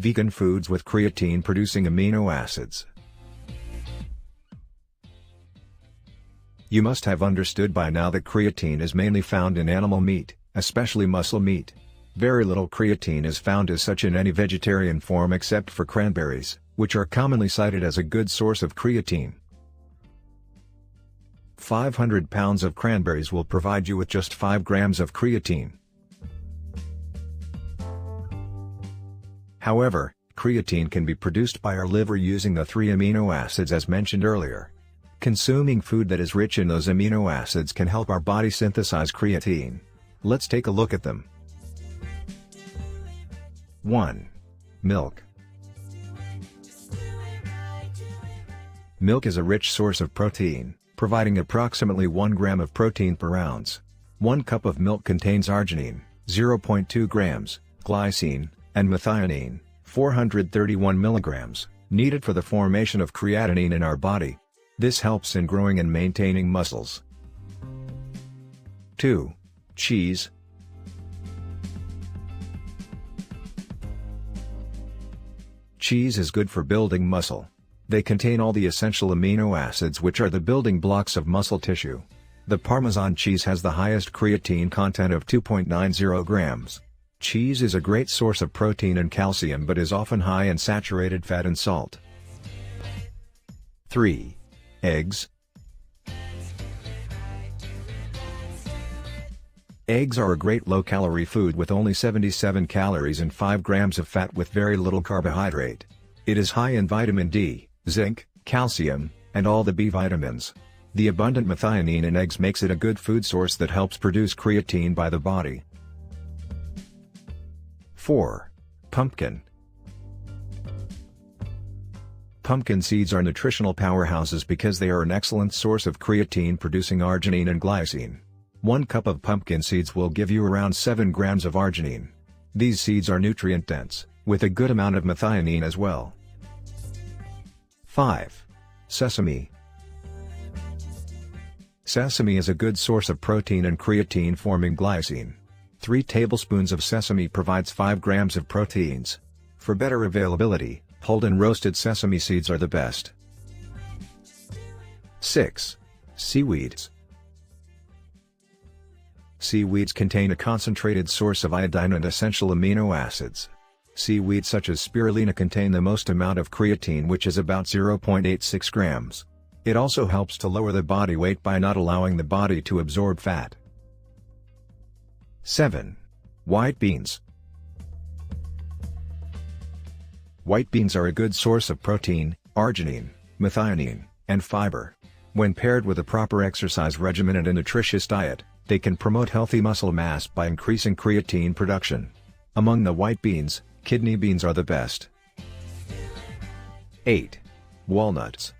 Vegan foods with creatine-producing amino acids. You must have understood by now that creatine is mainly found in animal meat, especially muscle meat. Very little creatine is found as such in any vegetarian form except for cranberries, which are commonly cited as a good source of creatine. 500 pounds of cranberries will provide you with just 5 grams of creatine. However, creatine can be produced by our liver using the 3 amino acids as mentioned earlier. Consuming food that is rich in those amino acids can help our body synthesize creatine. Let's take a look at them. 1. Milk. Milk is a rich source of protein, providing approximately 1 gram of protein per ounce. 1 cup of milk contains arginine, 0.2 grams, glycine, and methionine, 431 milligrams, needed for the formation of creatinine in our body. This helps in growing and maintaining muscles. 2. Cheese. Cheese is good for building muscle. They contain all the essential amino acids which are the building blocks of muscle tissue. The Parmesan cheese has the highest creatine content of 2.90 grams. Cheese is a great source of protein and calcium but is often high in saturated fat and salt. 3. Eggs. Eggs are a great low-calorie food with only 77 calories and 5 grams of fat with very little carbohydrate. It is high in vitamin D, zinc, calcium, and all the B vitamins. The abundant methionine in eggs makes it a good food source that helps produce creatine by the body. 4. Pumpkin. Pumpkin seeds are nutritional powerhouses because they are an excellent source of creatine-producing arginine and glycine. 1 cup of pumpkin seeds will give you around 7 grams of arginine. These seeds are nutrient-dense, with a good amount of methionine as well. 5. Sesame. Sesame is a good source of protein and creatine-forming glycine. 3 tablespoons of sesame provides 5 grams of proteins. For better availability, whole and roasted sesame seeds are the best. 6. Seaweeds. Seaweeds contain a concentrated source of iodine and essential amino acids. Seaweeds such as spirulina contain the most amount of creatine, which is about 0.86 grams. It also helps to lower the body weight by not allowing the body to absorb fat. 7. White beans. White beans are a good source of protein, arginine, methionine, and fiber. When paired with a proper exercise regimen and a nutritious diet, they can promote healthy muscle mass by increasing creatine production. Among the white beans, kidney beans are the best. 8. Walnuts.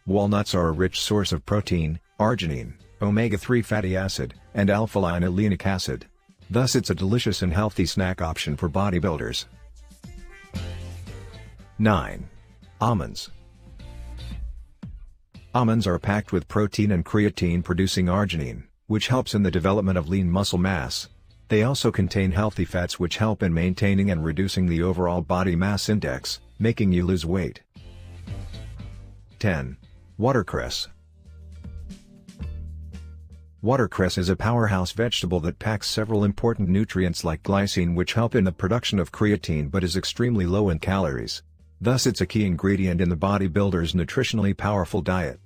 Walnuts are a rich source of protein, arginine, omega-3 fatty acid, and alpha-linolenic acid. Thus it's a delicious and healthy snack option for bodybuilders. 9. Almonds. Almonds are packed with protein and creatine-producing arginine, which helps in the development of lean muscle mass. They also contain healthy fats which help in maintaining and reducing the overall body mass index, making you lose weight. 10. Watercress. Watercress is a powerhouse vegetable that packs several important nutrients like glycine which help in the production of creatine but is extremely low in calories. Thus it's a key ingredient in the bodybuilder's nutritionally powerful diet.